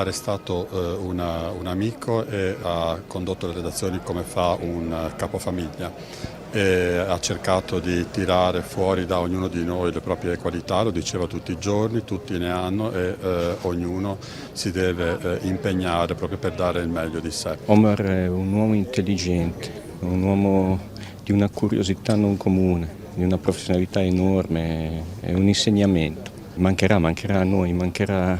Omar è stato un amico e ha condotto le redazioni come fa un capofamiglia. E ha cercato di tirare fuori da ognuno di noi le proprie qualità, lo diceva tutti i giorni, tutti ne hanno e ognuno si deve impegnare proprio per dare il meglio di sé. Omar è un uomo intelligente, un uomo di una curiosità non comune, di una professionalità enorme, è un insegnamento. Mancherà a noi, mancherà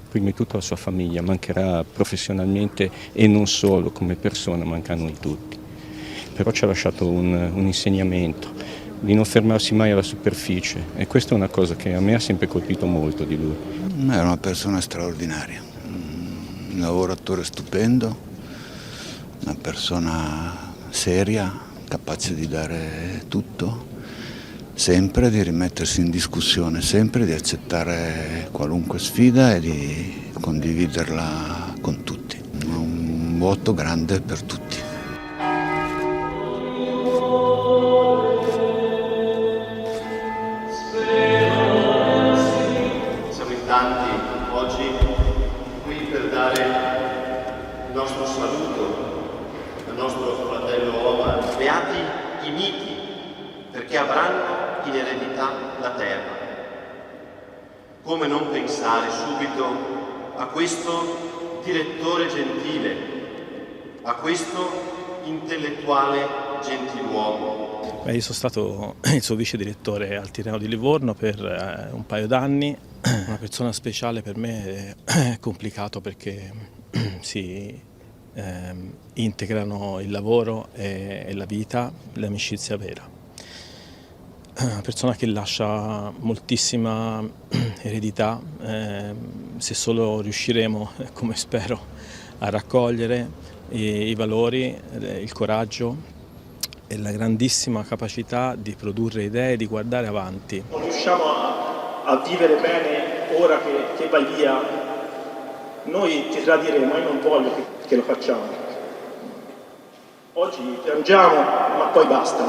prima di tutto alla sua famiglia, mancherà professionalmente e non solo come persona, manca a noi tutti. Però ci ha lasciato un insegnamento di non fermarsi mai alla superficie e questa è una cosa che a me ha sempre colpito molto di lui. Era una persona straordinaria, un lavoratore stupendo, una persona seria, capace di dare tutto, sempre di rimettersi in discussione, sempre di accettare qualunque sfida e di condividerla con tutti. Un voto grande per tutti. Siamo in tanti oggi qui per dare il nostro saluto al nostro fratello Omar. Beati i miti, perché avranno in eredità la terra. Come non pensare subito a questo direttore gentile, a questo intellettuale gentiluomo? Io sono stato il suo vice direttore al Tirreno di Livorno per un paio d'anni. Una persona speciale per me è complicato perché si integrano il lavoro e la vita, l'amicizia vera. Una persona che lascia moltissima eredità, se solo riusciremo, come spero, a raccogliere i valori, il coraggio e la grandissima capacità di produrre idee e di guardare avanti. Non riusciamo a vivere bene ora che vai via, noi ti tradiremo e non voglio che lo facciamo. Oggi piangiamo, ma poi basta.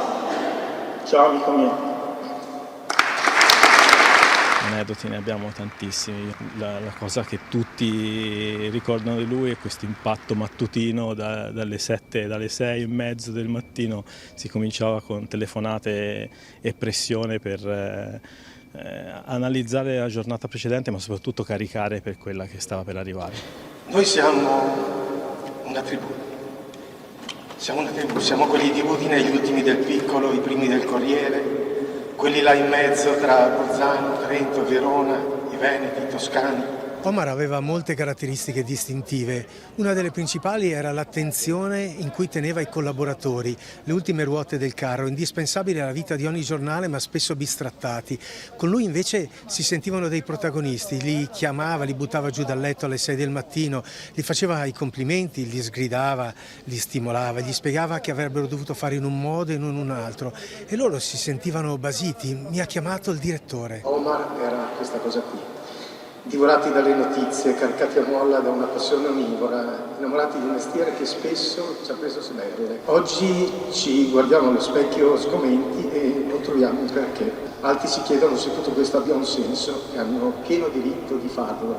Ciao amico mio. Aneddoti ne abbiamo tantissimi, la cosa che tutti ricordano di lui è questo impatto mattutino dalle 7, dalle 6 e mezzo del mattino, si cominciava con telefonate e pressione per analizzare la giornata precedente ma soprattutto caricare per quella che stava per arrivare. Noi siamo una tribù, siamo quelli di Udine, gli ultimi del Piccolo, i primi del Corriere, quelli là in mezzo tra Bolzano, Trento, Verona, i Veneti, i Toscani. Omar aveva molte caratteristiche distintive. Una delle principali era l'attenzione in cui teneva i collaboratori, le ultime ruote del carro, indispensabili alla vita di ogni giornale ma spesso bistrattati. Con lui invece si sentivano dei protagonisti, li chiamava, li buttava giù dal letto alle 6 del mattino, gli faceva i complimenti, li sgridava, li stimolava, gli spiegava che avrebbero dovuto fare in un modo e non in un altro e loro si sentivano basiti. Mi ha chiamato il direttore. Omar era questa cosa qui. Divorati dalle notizie, caricati a molla da una passione onnivora, innamorati di un mestiere che spesso ci ha preso sberle. Oggi ci guardiamo allo specchio sgomenti e non troviamo un perché. Altri si chiedono se tutto questo abbia un senso e hanno pieno diritto di farlo.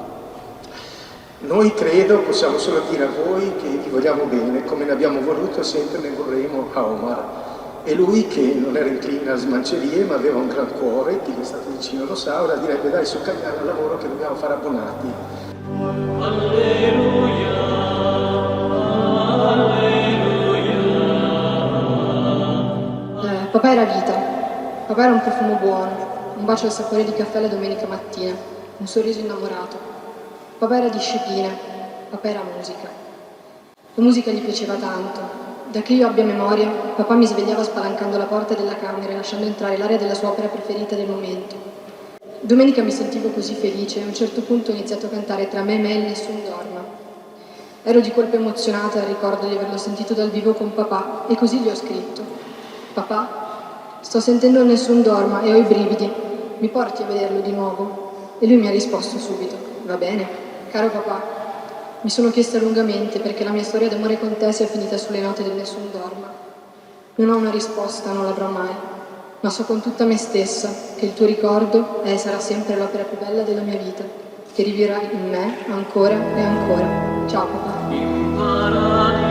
Noi credo possiamo solo dire a voi che vi vogliamo bene, come ne abbiamo voluto e sempre ne vorremo a Omar. E lui, che non era incline a smancerie ma aveva un gran cuore, chi gli è stato vicino lo sa, ora direbbe dai su Cagliano al lavoro che dobbiamo fare abbonati. Alleluia, alleluia. Papà era vita, papà era un profumo buono, un bacio al sapore di caffè la domenica mattina, un sorriso innamorato. Papà era disciplina, papà era musica. La musica gli piaceva tanto. Da che io abbia memoria, papà mi svegliava spalancando la porta della camera e lasciando entrare l'aria della sua opera preferita del momento. Domenica mi sentivo così felice e a un certo punto ho iniziato a cantare Tra me e me il Nessun dorma. Ero di colpo emozionata al ricordo di averlo sentito dal vivo con papà e così gli ho scritto: papà, sto sentendo il Nessun dorma e ho i brividi, mi porti a vederlo di nuovo? E lui mi ha risposto subito: va bene, caro papà. Mi sono chiesta lungamente perché la mia storia d'amore con te sia finita sulle note del Nessun dorma. Non ho una risposta, non l'avrò mai, ma so con tutta me stessa che il tuo ricordo è e sarà sempre l'opera più bella della mia vita. che rivivrà in me ancora e ancora. Ciao papà.